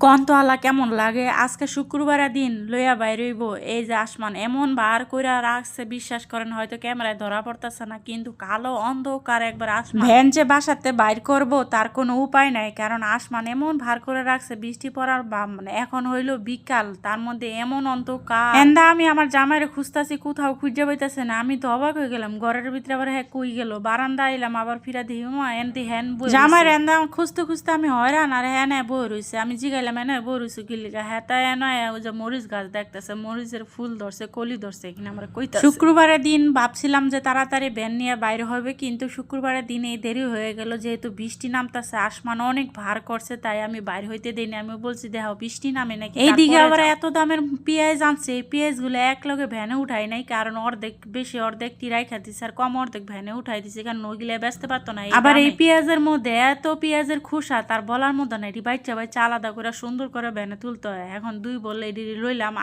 কন্তলা কেমন লাগে আজকে শুক্রবারের দিন লইয়া বাইরইব এই যে আসমান এমন বার কইরা রাখছে বিশ্বাস করেন হয়তো ক্যামেরায় ধরা পড়তেছে না কিন্তু কালো অন্ধকার একবার আসমান ভ্যান যে বাসাতে বাইর করব তার কোনো উপায় নাই কারণ আসমান এমন ভার করে রাখছে বৃষ্টি পড়ার মানে এখন হইলো বিকাল তার মধ্যে এমন অন্ধকার এন্দা আমি আমার জামাইরে খুঁজতাছি কোথাও খুঁজে পাইতেছে না আমি তো অবাক হয়ে গেলাম ঘরের ভিতরে আবার হ্যাঁ কই গেল বারান্দা আইলাম আবার ফিরা দিই এনদি হ্যান জামাইরে এন্দা খুঁজতে খুঁজতে আমি হয়রান আর হ্যাঁ বই রইছে আমি জিগাইলাম এনে বরুসু গিলিগা হ্যাঁ তাই নয় ওই যে মরিচ গাছ দেখতেছে মরিচের ফুল ধরছে কলি ধরছে এখানে আমরা কইতা শুক্রবারের দিন ভাবছিলাম যে তাড়াতাড়ি ভ্যান নিয়ে বাইরে হবে কিন্তু শুক্রবারের দিনে দেরি হয়ে গেল যেহেতু বৃষ্টি নামতেছে আসমান অনেক ভার করছে তাই আমি বাইরে হইতে দিইনি আমি বলছি দেখো বৃষ্টি নামে নাকি এইদিকে আবার এত দামের পেঁয়াজ আনছে এই পেঁয়াজ গুলো এক লগে ভ্যানে উঠাই নাই কারণ অর্ধেক বেশি অর্ধেক টিরাই খাতিছে আর কম অর্ধেক ভ্যানে উঠাই দিছে কারণ ওইগুলো বেচতে পারতো না আবার এই পেঁয়াজের মধ্যে এত পেঁয়াজের খোসা তার বলার মতো না এটি বাচ্চা বাচ্চা আলাদা করে সুন্দর করে ভ্যানে তুলতে হয় এখন দুই বল এটি লইলাম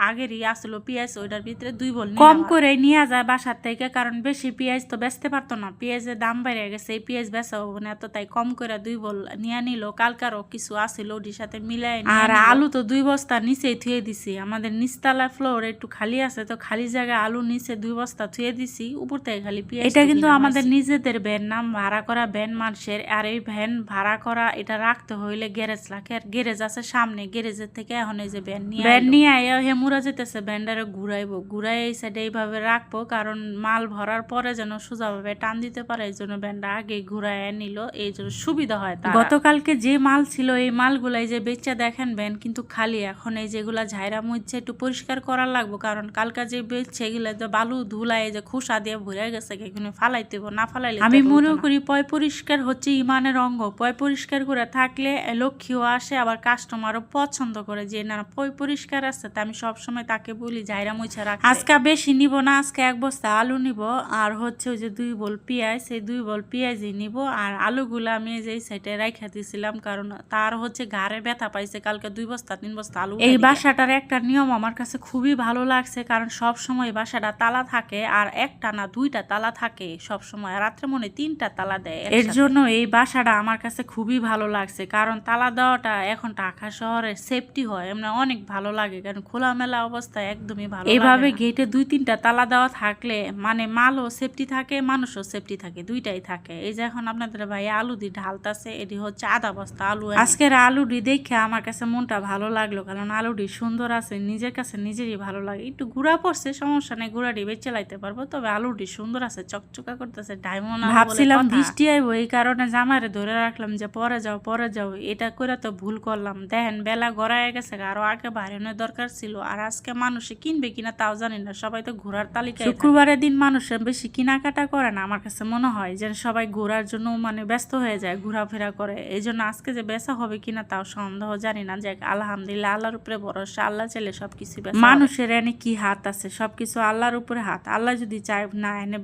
আগেরই আসলো পেঁয়াজ ওইটার ভিতরে দুই বল কম করে নিয়ে যায় বাসার থেকে কারণ বেশি পেঁয়াজ তো বেচতে পারতো না পেঁয়াজের দাম বেড়ে গেছে এই পেঁয়াজ বেচা হবো না তো তাই কম করে দুই বল নিয়ে নিল কালকারও কিছু আসিল ওটির সাথে মিলাই আর আলু তো 2 বস্তা নিচেই থুয়ে দিছি আমাদের নিচতলা ফ্লোর একটু খালি আছে তো খালি জায়গায় আলু নিচে 2 বস্তা থুয়ে দিছি উপর থেকে খালি পেঁয়াজ এটা কিন্তু আমাদের নিজেদের ভ্যান নাম ভাড়া করা ভ্যান মানুষের আর এই ভ্যান ভাড়া করা এটা রাখতে হইলে গ্যারেজ লাগে আর গ্যারেজ আছে সামনে গ্যারেজের থেকে এখন এই যে ভ্যান নিয়ে আইয়া হেমুরা যেতেছে ভ্যানটারে ঘুরাই এই সাইডে এইভাবে রাখবো কারণ মাল ভরার পরে যেন সোজাভাবে টান দিতে পারে এই জন্য ভ্যানটা আগে ঘুরাই নিল এই জন্য সুবিধা হয় গতকালকে যে মাল ছিল এই মালগুলাই যে বেচা দেখেন ভ্যান কিন্তু খালি এখন এই যেগুলা ঝাইরা মুচ্ছে একটু পরিষ্কার করার লাগবো কারণ কালকা যে বেচছে এগুলা যে বালু ধুলাই যে খোসা দিয়ে ভরে গেছে এখানে ফালাইতে না ফালাইলে আমি মনে করি পয় পরিষ্কার হচ্ছে ইমানের অঙ্গ পয় পরিষ্কার করে থাকলে লক্ষ্মীও আসে আবার কাস্টমারও পছন্দ করে যে না পয় পরিষ্কার আছে তা আমি সবসময় তাকে বলি ঝাইরা মুছে রাখ আজকে বেশি নিব না আজকে 1 বস্তা আলু নিব আর হচ্ছে ওই যে 2 বল পেঁয়াজ সেই 2 বল পেঁয়াজই নিব আর আলুগুলো আমি যেই সাইডে রাইখা দিয়েছিলাম কারণ তার হচ্ছে ঘাড়ে ব্যথা পাইছে কালকে 2 বস্তা 3 বস্তা আলু এই বাসাটার একটা নিয়ম আমার কাছে খুবই ভালো লাগছে কারণ সব সময় বাসাটা তালা থাকে আর একটা না 2টা তালা থাকে সব সময় রাত্রে মনে 3টা তালা দেয় এর জন্য এই বাসাটা আমার কাছে খুবই ভালো লাগছে কারণ তালা দেওয়াটা এখন ঢাকা শহরে সেফটি হয় এমনি অনেক ভালো লাগে কারণ খোলামেলা অবস্থায় একদমই ভালো এইভাবে গেটে 2-3টা তালা দেওয়া থাকলে মানে মালও সেফটি থাকে মানুষও সেফটি থাকে দুইটাই থাকে এই যে এখন আপনাদের ভাই আলু দিয়ে ঢালতাছে এটি হচ্ছে আধা বস্তা আলু আজকের আলুটি দেখে আমার কাছে মনটা ভালো লাগলো কারণ আলুটি সুন্দর আছে নিজের কাছে নিজেরই ভালো লাগে একটু গুঁড়া পড়ছে সমস্যা নেই গুঁড়াটি বেঁচে লাইতে পারবো তবে আলুটি সুন্দর আছে চকচকা করতেছে ডায়মন্ড ভাবছিলাম বৃষ্টি আইবো এই কারণে জামারে ধরে রাখলাম যে পরে যাও এটা করে তো ভুল করলাম দেখেন বেলা গড়ায় গেছে আরো আগে বাড়ানোর দরকার ছিল আর আজকে মানুষে কিনবে কিনা তাও জানি না সবাই তো ঘোরার তালিকায় শুক্রবারের দিন মানুষের বেশি কেনাকাটা করে না আমার কাছে মনে হয় যে সবাই ঘোরার জন্য মানে ব্যস্ত হয়ে যায় ঘোরাফেরা করে এই জন্য আজকে যে বেচা হবে কিনা তাও সন্দেহ জানি না যে আলহামদুলিল্লাহ আল্লাহর উপরে ভরসা আল্লাহ চাইলে সবকিছু মানুষের এনে কি হাত আছে সবকিছু আল্লাহর উপরে হাত আল্লাহ যদি চায় না এনে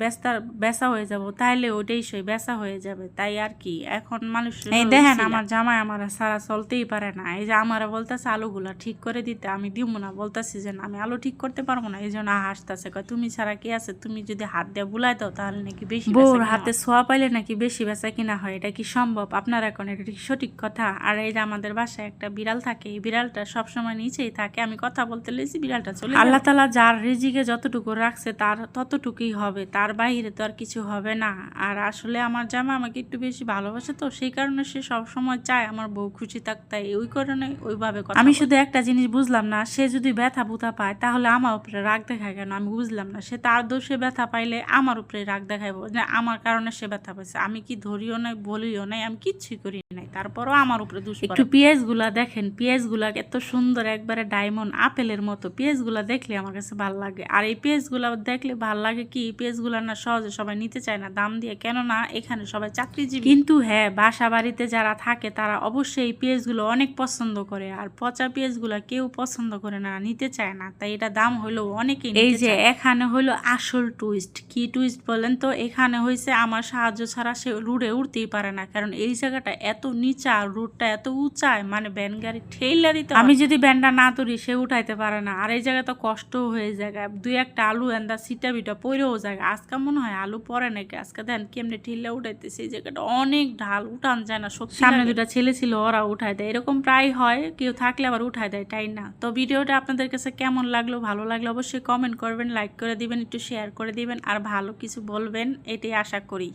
বেচা হয়ে যাবো তাহলে ওইটাই সই বেচা হয়ে যাবে তাই আর কি এখন মানুষ এই দেখেন আমার জামাই আমার সারা চলতেই পারে না এই যে আমার বলতেছে আলুগুলা ঠিক করে দিতে আমি দিব না বলতেছি যে আমি আলু ঠিক করতে পারবো না এই জন্য হাসতেছে তুমি ছাড়া কি আছে তুমি যদি হাত দিয়ে বুলাই দাও তাহলে নাকি বেশি বউর হাতে ছোঁয়া পাইলে নাকি বেশি বেচা কিনা হয় এটা কি সম্ভব আপনারা এখন এটা কি সঠিক কথা আর এই যে আমাদের বাসায় একটা বিড়াল থাকে এই বিড়ালটা সবসময় নিচেই থাকে আমি কথা বলতে লেছি বিড়ালটা চলে আল্লাহ তাআলা যার রিজিকে যতটুকু রাখছে তার ততটুকুই হবে তার বাইরে তো আর কিছু হবে না আর আসলে আমার জামা আমাকে একটু বেশি ভালোবাসে তো সেই কারণে সে সবসময় চায় আমার বউ খুশি থাকতে ওই কারণে ওইভাবে আমি শুধু একটা জিনিস বুঝলাম না সে যদি ব্যথা বুথা পায় তাহলে আমার উপরে রাগ দেখায় কেন আমি বুঝলাম না সে তার দোষে ব্যথা পাইলে আমার উপরে রাগ দেখাইবো যে আমার কারণে সে ব্যথা পাইছে আমি কি ধরিও নাই বলিও নাই আমি কিচ্ছুই করি নাই তারপরও আমার উপরে দোষ একটু পেঁয়াজ গুলা দেখেন পেঁয়াজ গুলা এত সুন্দর একবারে ডায়মন্ড আপেলের মতো পেঁয়াজ গুলা দেখলে আমার কাছে ভালো লাগে আর এই পেঁয়াজ গুলা দেখলে ভালো লাগে কি পেঁয়াজ গুলা না সহজে সবাই নিতে চায় না দাম দিয়ে কেন না এখানে সবাই চাকরিজীবী কিন্তু হ্যাঁ বাসা বাড়িতে যারা থাকে তারা অবশ্যই এই পেঁয়াজ গুলো অনেক পছন্দ করে আর পচা পেঁয়াজ গুলা কেউ পছন্দ করে না নিতে চায় না তাই এটা দাম হইলো অনেকেই এই যে এখানে হইলো আসল টুইস্ট কি টুইস্ট বলেন তো এখানে হয়েছে আমার সাহায্য ছাড়া সে রুটে উঠতেই পারে না কারণ এই জায়গাটা এত নিচা রুটটা এত উঁচায় মানে ভ্যান গাড়ি ঠেলা দিতে আমি যদি ভ্যানটা না তুলি সে উঠাইতে পারে না আর এই জায়গা তো কষ্ট হয়ে যায় 2-1টা আলু এন্দা সিটা বিটা পইরেও যায় আজকে মনে হয় আলু পরে নাকি আজকে দেন কেমনে ঠেলা উঠাইতেছে এই জায়গাটা অনেক ঢাল উঠান যায় না সত্যি সামনে 2টা ছেলে ছিল ওরা উঠাই দেয় এরকম এরকম প্রায় হয়, কেউ থাকলে আবার উঠায় দেয়, তাই না? তো ভিডিওটা আপনাদের কাছে কেমন লাগলো, ভালো লাগলে অবশ্যই কমেন্ট করবেন, লাইক করে দিবেন, একটু শেয়ার করে দিবেন আর ভালো কিছু বলবেন, এটাই আশা করি।